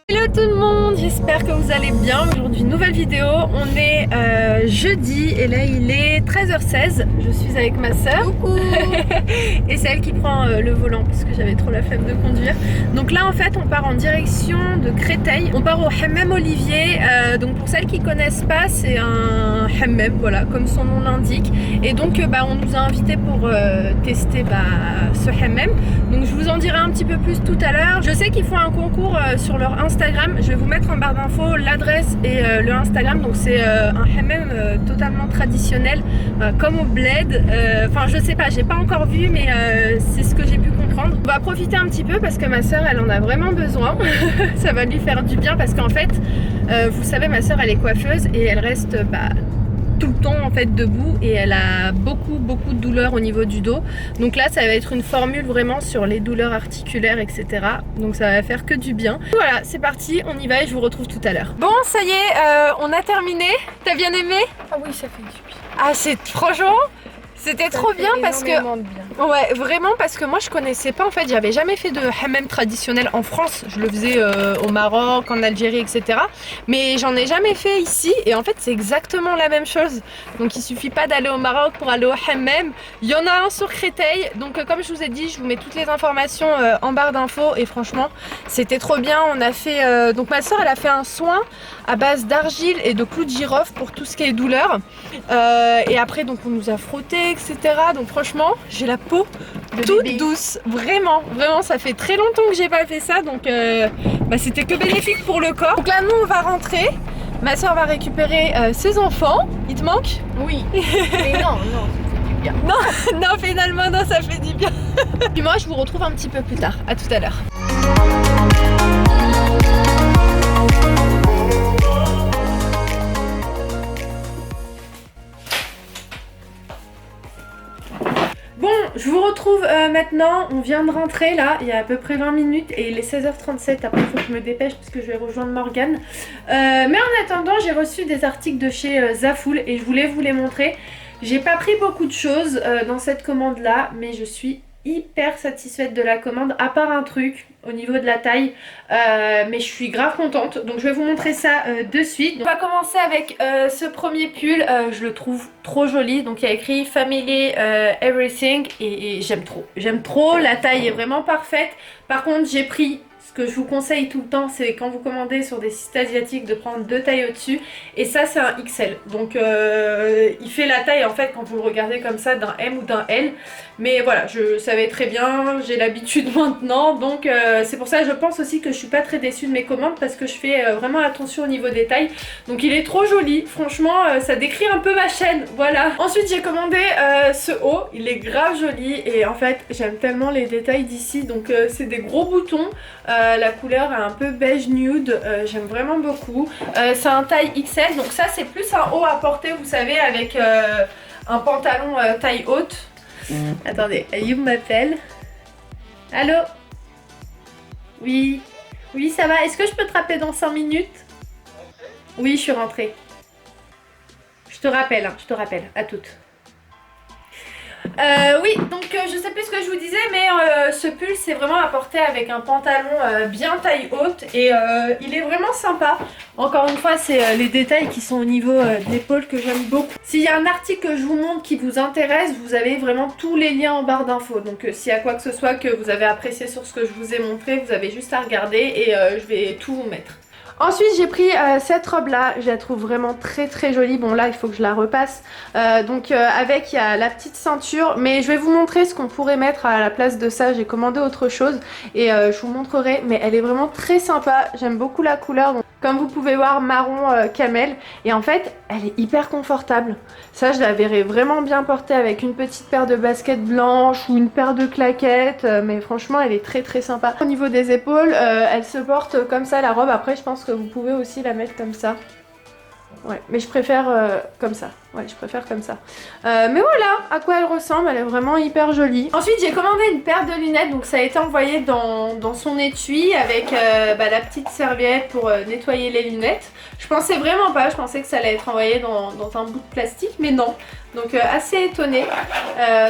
Hello tout le monde, j'espère que vous allez bien. Aujourd'hui nouvelle vidéo, on est jeudi et là il est 13h16. Je suis avec ma soeur et c'est elle qui prend le volant parce que j'avais trop la flemme de conduire. Donc là en fait on part en direction de Créteil, on part au Hammam Olivier. Donc pour celles qui connaissent pas, c'est un hammam, voilà, comme son nom l'indique. Et donc on nous a invités pour tester ce hammam. Donc je vous en dirai un petit peu plus tout à l'heure. Je sais qu'ils font un concours sur leur Instagram. Je vais vous mettre en barre d'infos l'adresse et le Instagram. Donc c'est un hammam totalement traditionnel, comme au bled. Enfin je sais pas, j'ai pas encore vu, mais c'est ce que j'ai pu comprendre. On va profiter un petit peu parce que ma soeur elle en a vraiment besoin. Ça va lui faire du bien parce qu'en fait vous savez, ma soeur elle est coiffeuse et elle reste tout le temps en fait debout et elle a beaucoup de douleurs au niveau du dos. Donc là ça va être une formule vraiment sur les douleurs articulaires, etc. Donc ça va faire que du bien. Voilà, c'est parti, on y va et je vous retrouve tout à l'heure. Bon, ça y est, on a terminé. T'as bien aimé? Ah oui, ça fait du bien. Ah, c'est franchement, c'était trop bien parce que... Ouais, vraiment, parce que moi je connaissais pas en fait, j'avais jamais fait de hammam traditionnel en France. Je le faisais au Maroc, en Algérie, etc. Mais j'en ai jamais fait ici et en fait c'est exactement la même chose. Donc il suffit pas d'aller au Maroc pour aller au hammam. Il y en a un sur Créteil, donc comme je vous ai dit, je vous mets toutes les informations en barre d'infos et franchement c'était trop bien. On a fait, donc ma soeur elle a fait un soin à base d'argile et de clous de girofle pour tout ce qui est douleur. Et après donc on nous a frotté, etc. Donc franchement j'ai la peau toute douce, vraiment ça fait très longtemps que j'ai pas fait ça, donc c'était que bénéfique pour le corps. Donc là nous on va rentrer, ma soeur va récupérer ses enfants. Il te manque? Oui, mais non, ça fait du bien. Non, finalement non, ça fait du bien. Puis moi je vous retrouve un petit peu plus tard, à tout à l'heure. Bon, je vous retrouve maintenant, on vient de rentrer là, il y a à peu près 20 minutes et il est 16h37, après il faut que je me dépêche parce que je vais rejoindre Morgane. Mais en attendant, j'ai reçu des articles de chez Zaful et je voulais vous les montrer. J'ai pas pris beaucoup de choses dans cette commande là, mais je suis hyper satisfaite de la commande, à part un truc au niveau de la taille, mais je suis grave contente, donc je vais vous montrer ça de suite. Donc, on va commencer avec ce premier pull, je le trouve trop joli, donc il y a écrit Family Everything et j'aime trop, la taille est vraiment parfaite. Par contre j'ai pris, ce que je vous conseille tout le temps, c'est quand vous commandez sur des sites asiatiques de prendre 2 tailles au-dessus, et ça c'est un XL, donc il fait la taille en fait quand vous le regardez comme ça d'un M ou d'un L, mais voilà, je savais très bien, j'ai l'habitude maintenant, donc c'est pour ça que je pense aussi que je suis pas très déçue de mes commandes parce que je fais vraiment attention au niveau des tailles. Donc il est trop joli, franchement ça décrit un peu ma chaîne, voilà. Ensuite j'ai commandé ce haut, il est grave joli et en fait j'aime tellement les détails d'ici, donc c'est des gros boutons, la couleur est un peu beige nude, j'aime vraiment beaucoup. C'est un taille XL, donc ça c'est plus un haut à porter, vous savez, avec un pantalon taille haute. Attendez, Ayoub m'appelle. Allô? Oui, ça va. Est-ce que je peux te rappeler dans 5 minutes? Oui, je suis rentrée. Je te rappelle, je te rappelle. À toutes. Oui, donc je sais plus ce que je vous disais, mais ce pull c'est vraiment à porter avec un pantalon bien taille haute et il est vraiment sympa. Encore une fois, c'est les détails qui sont au niveau de l'épaule que j'aime beaucoup. S'il y a un article que je vous montre qui vous intéresse, vous avez vraiment tous les liens en barre d'infos. Donc s'il y a quoi que ce soit que vous avez apprécié sur ce que je vous ai montré, vous avez juste à regarder et je vais tout vous mettre. Ensuite j'ai pris cette robe là, je la trouve vraiment très jolie. Bon là il faut que je la repasse, avec il y a la petite ceinture, mais je vais vous montrer ce qu'on pourrait mettre à la place de ça. J'ai commandé autre chose et je vous montrerai, mais elle est vraiment très sympa, j'aime beaucoup la couleur. Donc, comme vous pouvez voir, marron camel, et en fait elle est hyper confortable. Ça je la verrais vraiment bien porter avec une petite paire de baskets blanches ou une paire de claquettes, mais franchement elle est très sympa. Au niveau des épaules, elle se porte comme ça la robe. Après je pense que vous pouvez aussi la mettre comme ça. Ouais, mais je préfère comme ça. Ouais, je préfère comme ça. Mais voilà à quoi elle ressemble, elle est vraiment hyper jolie. Ensuite, j'ai commandé une paire de lunettes, donc ça a été envoyé dans son étui avec la petite serviette pour nettoyer les lunettes. Je pensais vraiment pas, je pensais que ça allait être envoyé dans un bout de plastique, mais non. Donc assez étonnée.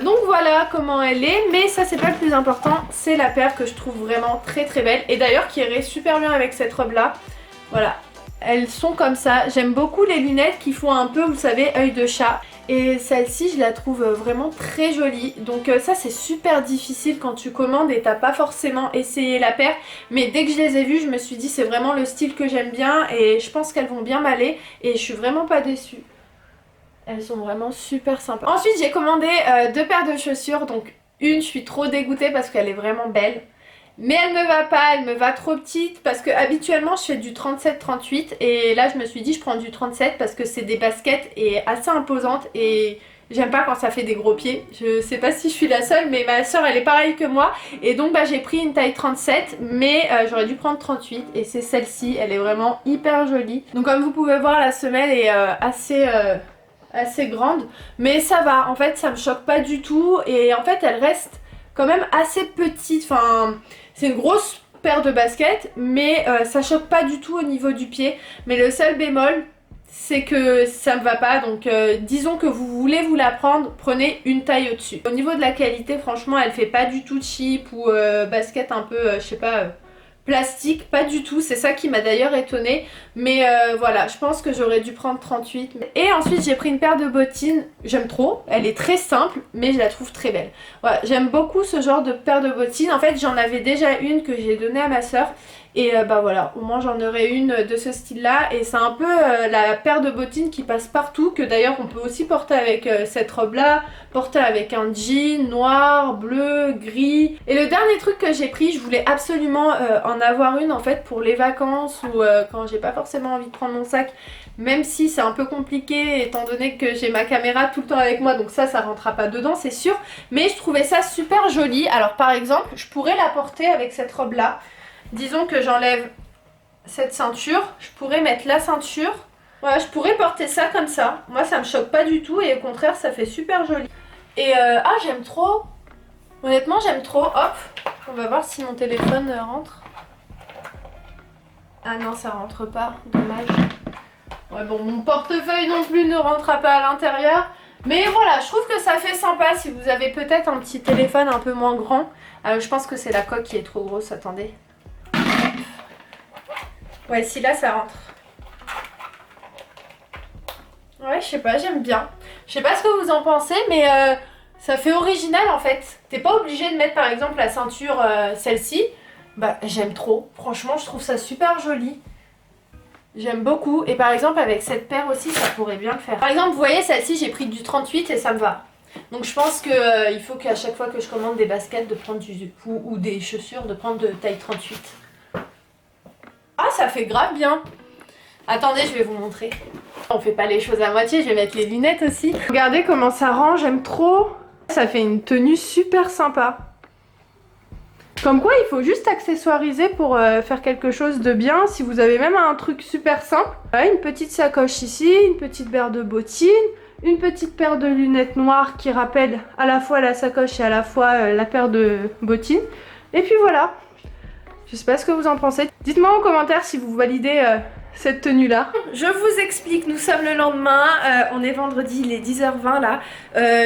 Donc voilà comment elle est, mais ça c'est pas le plus important, c'est la paire que je trouve vraiment très très belle. Et d'ailleurs qui irait super bien avec cette robe là. Voilà. Elles sont comme ça. J'aime beaucoup les lunettes qui font un peu, vous savez, œil de chat. Et celle-ci, je la trouve vraiment très jolie. Donc ça, c'est super difficile quand tu commandes et t'as pas forcément essayé la paire. Mais dès que je les ai vues, je me suis dit c'est vraiment le style que j'aime bien. Et je pense qu'elles vont bien m'aller. Et je suis vraiment pas déçue. Elles sont vraiment super sympas. Ensuite, j'ai commandé 2 paires de chaussures. Donc une, je suis trop dégoûtée parce qu'elle est vraiment belle. Mais elle me va pas, elle me va trop petite parce que habituellement je fais du 37-38 et là je me suis dit je prends du 37 parce que c'est des baskets et assez imposantes et j'aime pas quand ça fait des gros pieds. Je sais pas si je suis la seule mais ma soeur elle est pareille que moi et donc j'ai pris une taille 37 mais j'aurais dû prendre 38 et c'est celle-ci, elle est vraiment hyper jolie. Donc comme vous pouvez voir la semelle est assez grande mais ça va, en fait ça me choque pas du tout et en fait elle reste quand même assez petite, enfin c'est une grosse paire de baskets mais ça choque pas du tout au niveau du pied. Mais le seul bémol c'est que ça me va pas, donc disons que vous voulez vous la prendre, prenez une taille au-dessus. Au niveau de la qualité franchement elle fait pas du tout cheap ou basket un peu je sais pas plastique, pas du tout, c'est ça qui m'a d'ailleurs étonnée. Mais voilà, je pense que j'aurais dû prendre 38. Et ensuite j'ai pris une paire de bottines, j'aime trop, elle est très simple mais je la trouve très belle. Voilà, j'aime beaucoup ce genre de paire de bottines. En fait j'en avais déjà une que j'ai donnée à ma soeur. Et voilà, au moins j'en aurai une de ce style là. Et c'est un peu la paire de bottines qui passe partout. Que d'ailleurs on peut aussi porter avec cette robe là. Porter avec un jean noir, bleu, gris. Et le dernier truc que j'ai pris, je voulais absolument en avoir une en fait pour les vacances. Ou quand j'ai pas forcément envie de prendre mon sac. Même si c'est un peu compliqué étant donné que j'ai ma caméra tout le temps avec moi. Donc ça rentrera pas dedans c'est sûr. Mais je trouvais ça super joli. Alors par exemple je pourrais la porter avec cette robe là. Disons que j'enlève cette ceinture, je pourrais mettre la ceinture. Voilà, je pourrais porter ça comme ça. Moi ça me choque pas du tout et au contraire ça fait super joli. Et j'aime trop. Honnêtement j'aime trop. Hop, on va voir si mon téléphone rentre. Ah non ça rentre pas, dommage. Ouais bon mon portefeuille non plus ne rentrera pas à l'intérieur. Mais voilà, je trouve que ça fait sympa si vous avez peut-être un petit téléphone un peu moins grand. Je pense que c'est la coque qui est trop grosse, attendez. Ouais, si là ça rentre. Ouais, je sais pas, j'aime bien. Je sais pas ce que vous en pensez, mais ça fait original en fait. T'es pas obligé de mettre par exemple la ceinture, celle-ci. Bah, j'aime trop. Franchement, je trouve ça super joli. J'aime beaucoup. Et par exemple, avec cette paire aussi, ça pourrait bien le faire. Par exemple, vous voyez, celle-ci, j'ai pris du 38 et ça me va. Donc je pense que il faut qu'à chaque fois que je commande des baskets, de prendre ou des chaussures, de prendre de taille 38. Ah, ça fait grave bien. Attendez, je vais vous montrer. On fait pas les choses à moitié, je vais mettre les lunettes aussi. Regardez comment ça rend, j'aime trop. Ça fait une tenue super sympa. Comme quoi, il faut juste accessoiriser pour faire quelque chose de bien. Si vous avez même un truc super simple. Voilà, une petite sacoche ici, une petite paire de bottines, une petite paire de lunettes noires qui rappellent à la fois la sacoche et à la fois la paire de bottines. Et puis voilà. Je sais pas ce que vous en pensez. Dites-moi en commentaire si vous validez cette tenue là. Je vous explique, nous sommes le lendemain, on est vendredi, il est 10h20 là.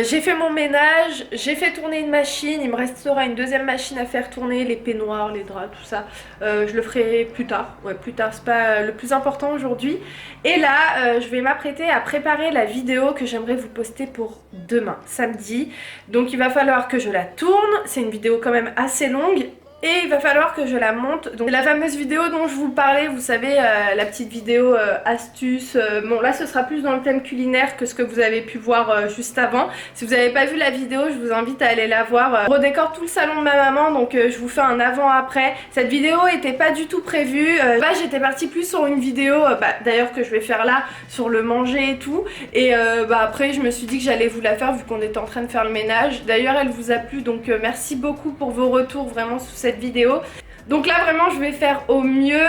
J'ai fait mon ménage, j'ai fait tourner une machine, il me restera une deuxième machine à faire tourner, les peignoirs, les draps, tout ça. Je le ferai plus tard, ouais plus tard, c'est pas le plus important aujourd'hui. Et là, je vais m'apprêter à préparer la vidéo que j'aimerais vous poster pour demain, samedi. Donc il va falloir que je la tourne, c'est une vidéo quand même assez longue. Et il va falloir que je la monte. Donc la fameuse vidéo dont je vous parlais, vous savez, la petite vidéo astuce. Bon là ce sera plus dans le thème culinaire que ce que vous avez pu voir juste avant. Si vous n'avez pas vu la vidéo, je vous invite à aller la voir. Je redécore tout le salon de ma maman, donc je vous fais un avant-après. Cette vidéo était pas du tout prévue. J'étais partie plus sur une vidéo, d'ailleurs que je vais faire là, sur le manger et tout. Et après je me suis dit que j'allais vous la faire vu qu'on était en train de faire le ménage. D'ailleurs elle vous a plu, donc merci beaucoup pour vos retours vraiment sous cette vidéo. Donc là vraiment je vais faire au mieux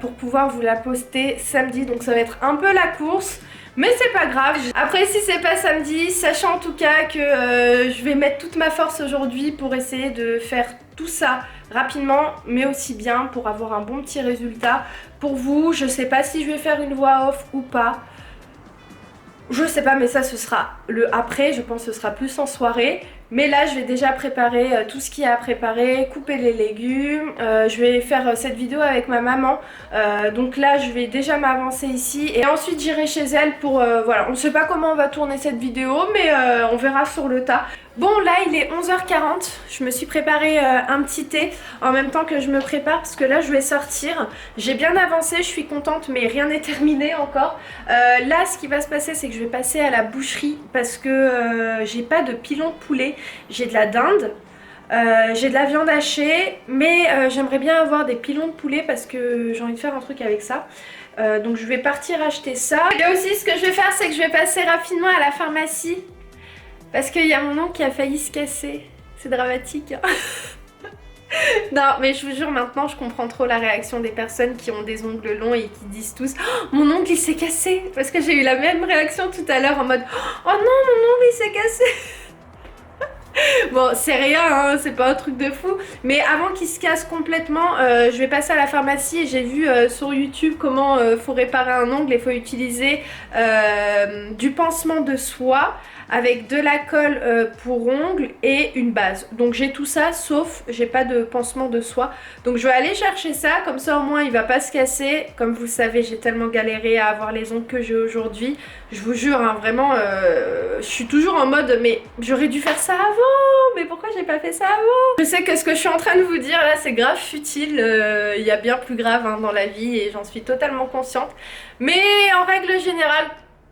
pour pouvoir vous la poster samedi. Donc ça va être un peu la course. Mais c'est pas grave. Après si c'est pas samedi, sachant en tout cas que je vais mettre toute ma force aujourd'hui pour essayer de faire tout ça rapidement mais aussi bien pour avoir un bon petit résultat pour vous. Je sais pas si je vais faire une voix off ou pas. Je sais pas, mais ça ce sera le après, je pense que ce sera plus en soirée. Mais là je vais déjà préparer tout ce qu'il y a à préparer, couper les légumes. Je vais faire cette vidéo avec ma maman. Donc là je vais déjà m'avancer ici. Et ensuite j'irai chez elle pour... voilà, on sait pas comment on va tourner cette vidéo, mais on verra sur le tas. Bon là il est 11h40, je me suis préparé un petit thé en même temps que je me prépare parce que là je vais sortir. J'ai bien avancé, je suis contente mais rien n'est terminé encore. Là ce qui va se passer c'est que je vais passer à la boucherie parce que j'ai pas de pilon de poulet, j'ai de la dinde. J'ai de la viande hachée mais j'aimerais bien avoir des pilons de poulet parce que j'ai envie de faire un truc avec ça. Donc je vais partir acheter ça. Et aussi ce que je vais faire c'est que je vais passer rapidement à la pharmacie. Parce qu'il y a mon oncle qui a failli se casser. C'est dramatique. Hein. Non mais je vous jure maintenant je comprends trop la réaction des personnes qui ont des ongles longs et qui disent tous oh, mon ongle il s'est cassé. Parce que j'ai eu la même réaction tout à l'heure en mode oh non mon ongle il s'est cassé. Bon c'est rien hein, c'est pas un truc de fou. Mais avant qu'il se casse complètement je vais passer à la pharmacie et j'ai vu sur YouTube comment faut réparer un ongle. Il faut utiliser du pansement de soie avec de la colle pour ongles et une base. Donc j'ai tout ça sauf j'ai pas de pansement de soie. Donc je vais aller chercher ça, comme ça au moins il va pas se casser. Comme vous savez j'ai tellement galéré à avoir les ongles que j'ai aujourd'hui. Je vous jure hein, vraiment je suis toujours en mode mais j'aurais dû faire ça avant. Mais pourquoi j'ai pas fait ça avant? Je sais que ce que je suis en train de vous dire là c'est grave futile. Il y a bien plus grave hein, dans la vie et j'en suis totalement consciente. Mais en règle générale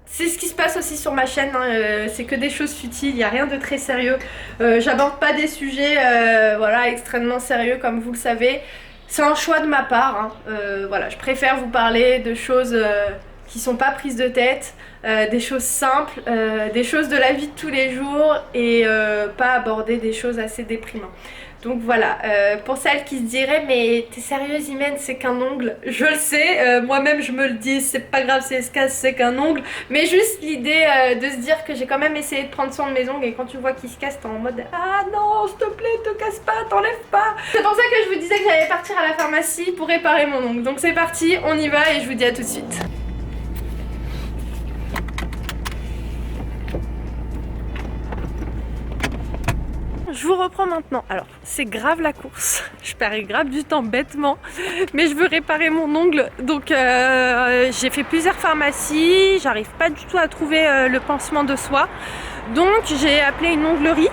c'est ce qui se passe aussi sur ma chaîne, hein. C'est que des choses futiles, il n'y a rien de très sérieux. J'aborde pas des sujets voilà, extrêmement sérieux comme vous le savez. C'est un choix de ma part, hein. Voilà, je préfère vous parler de choses qui sont pas prises de tête, des choses simples, des choses de la vie de tous les jours et pas aborder des choses assez déprimantes. Donc voilà, pour celles qui se diraient mais t'es sérieuse Imen, c'est qu'un ongle. Je le sais, moi-même je me le dis, c'est pas grave si elle se casse, c'est qu'un ongle. Mais juste l'idée de se dire que j'ai quand même essayé de prendre soin de mes ongles et quand tu vois qu'ils se cassent t'es en mode ah non s'il te plaît te casse pas, t'enlève pas. C'est pour ça que je vous disais que j'allais partir à la pharmacie pour réparer mon ongle. Donc c'est parti, on y va et je vous dis à tout de suite. Je vous reprends maintenant. Alors, c'est grave la course. Je perds grave du temps bêtement. Mais je veux réparer mon ongle. Donc, j'ai fait plusieurs pharmacies. J'arrive pas du tout à trouver le pansement de soie. Donc, j'ai appelé une onglerie.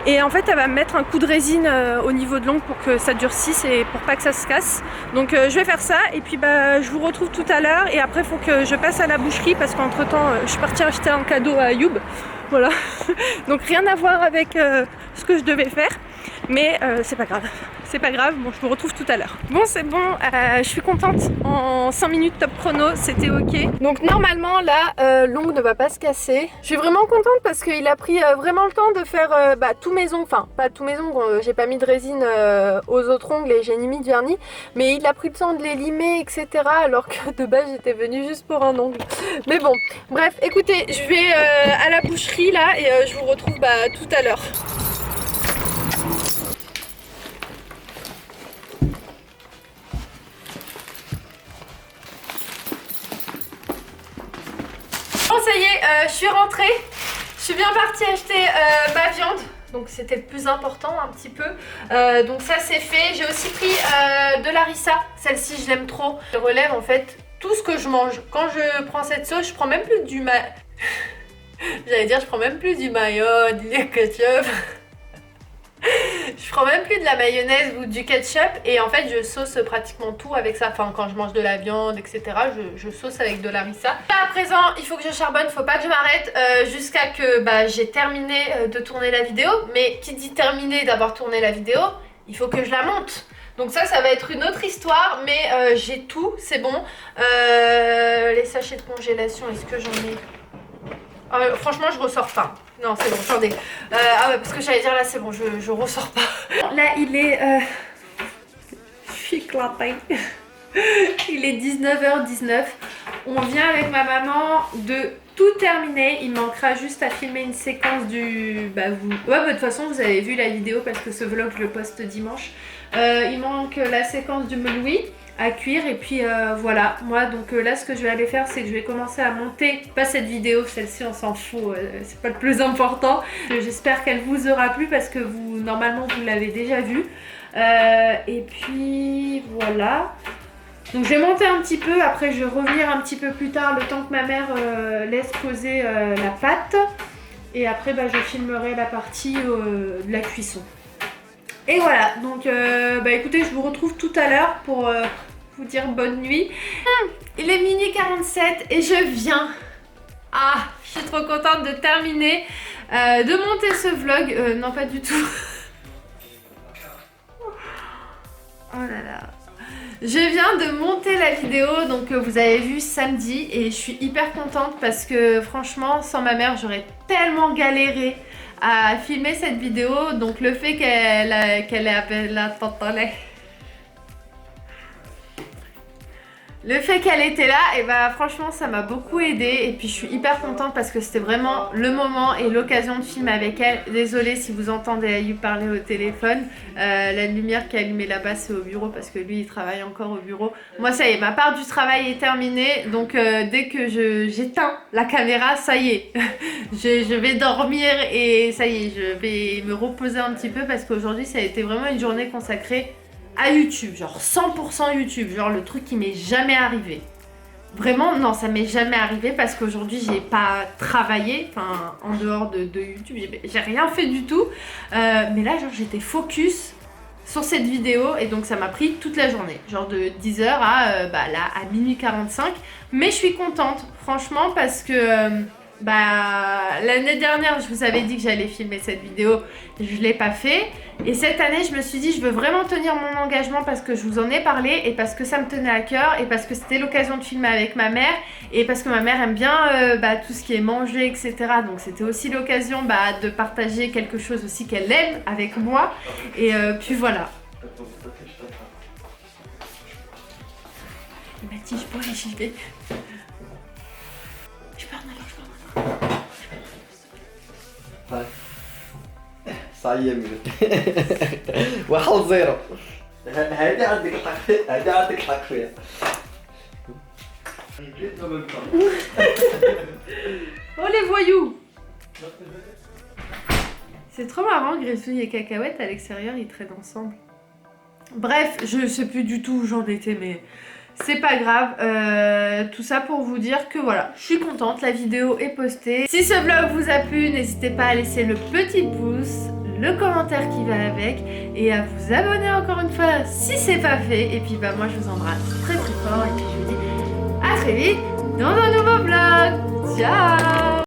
Et en fait, elle va me mettre un coup de résine au niveau de l'ongle pour que ça durcisse et pour pas que ça se casse. Donc, je vais faire ça. Et puis, bah, je vous retrouve tout à l'heure. Et après, il faut que je passe à la boucherie parce qu'entre temps, je suis partie acheter un cadeau à Ayoub. Voilà, donc rien à voir avec ce que je devais faire, mais c'est pas grave. C'est pas grave, bon je vous retrouve tout à l'heure. Bon c'est bon, je suis contente, en 5 minutes top chrono, c'était ok. Donc normalement là, l'ongle ne va pas se casser. Je suis vraiment contente parce qu'il a pris vraiment le temps de faire tous mes ongles, enfin pas tous mes ongles, j'ai pas mis de résine aux autres ongles et j'ai ni mis de vernis, mais il a pris le temps de les limer etc. alors que de base j'étais venue juste pour un ongle. Mais bon, bref, écoutez, je vais à la boucherie là et je vous retrouve tout à l'heure. Bon ça y est, je suis rentrée, je suis bien partie acheter ma viande, donc c'était le plus important un petit peu, donc ça c'est fait. J'ai aussi pris de la harissa, celle-ci je l'aime trop. Je relève en fait tout ce que je mange. Quand je prends cette sauce, je prends même plus du j'allais dire je prends même plus du mayo, du ketchup. Je prends même plus de la mayonnaise ou du ketchup et en fait je sauce pratiquement tout avec ça. Enfin quand je mange de la viande etc je sauce avec de la harissa. Là à présent il faut que je charbonne, faut pas que je m'arrête jusqu'à que j'ai terminé de tourner la vidéo. Mais qui dit terminer d'avoir tourné la vidéo, il faut que je la monte. Donc ça va être une autre histoire mais j'ai tout, c'est bon. Les sachets de congélation, est-ce que j'en ai? Franchement je ressors pas. Non c'est bon, attendez. Ah ouais parce que j'allais dire là c'est bon, je ressors pas. Là il est suis éclatée. Il est 19h19. On vient avec ma maman de tout terminer. Il manquera juste à filmer une séquence du... Ouais, de toute façon, vous avez vu la vidéo parce que ce vlog, je le poste dimanche. Il manque la séquence du meloui à cuire et puis voilà. Moi, donc là, ce que je vais aller faire, c'est que je vais commencer à monter, pas cette vidéo, celle-ci, on s'en fout, c'est pas le plus important. J'espère qu'elle vous aura plu parce que vous, normalement, vous l'avez déjà vue. Et puis voilà. Donc je vais monter un petit peu, après je vais revenir un petit peu plus tard le temps que ma mère laisse poser la pâte. Et après je filmerai la partie de la cuisson. Et voilà, donc écoutez, je vous retrouve tout à l'heure pour vous dire bonne nuit. Il est minuit 47 et je viens. Ah, je suis trop contente de terminer, de monter ce vlog. Non, pas du tout. Oh là là. Je viens de monter la vidéo donc vous avez vu samedi et je suis hyper contente parce que franchement sans ma mère j'aurais tellement galéré à filmer cette vidéo, donc le fait qu'elle était là, et franchement ça m'a beaucoup aidé et puis je suis hyper contente parce que c'était vraiment le moment et l'occasion de filmer avec elle. Désolée si vous entendez Ayoub parler au téléphone, la lumière qui est allumée là-bas c'est au bureau parce que lui il travaille encore au bureau. Moi ça y est, ma part du travail est terminée, donc dès que j'éteins la caméra, ça y est, je vais dormir et ça y est, je vais me reposer un petit peu parce qu'aujourd'hui ça a été vraiment une journée consacrée à YouTube, genre 100% YouTube, genre le truc qui m'est jamais arrivé. Vraiment, non, ça m'est jamais arrivé parce qu'aujourd'hui j'ai pas travaillé, enfin en dehors de YouTube, j'ai rien fait du tout. Mais là, genre j'étais focus sur cette vidéo et donc ça m'a pris toute la journée, genre de 10h à minuit 45. Mais je suis contente, franchement, parce que l'année dernière je vous avais dit que j'allais filmer cette vidéo, je l'ai pas fait, et cette année je me suis dit je veux vraiment tenir mon engagement parce que je vous en ai parlé et parce que ça me tenait à cœur et parce que c'était l'occasion de filmer avec ma mère et parce que ma mère aime bien tout ce qui est manger, etc. Donc c'était aussi l'occasion de partager quelque chose aussi qu'elle aime avec moi et puis voilà. Il m'a dit je bois et j'y vais. هاي صايم 1-0. هادي عندك الحق فيها، هادي عندك الحق فيها. Oh les voyous! C'est trop marrant, Gressouille et Cacahuète à l'extérieur ils traînent ensemble. Bref, je sais plus du tout où j'en étais, mais c'est pas grave. Tout ça pour vous dire que voilà, je suis contente, la vidéo est postée. Si ce vlog vous a plu, n'hésitez pas à laisser le petit pouce, le commentaire qui va avec et à vous abonner encore une fois si c'est pas fait. Et puis moi je vous embrasse très très fort et puis je vous dis à très vite dans un nouveau vlog. Ciao!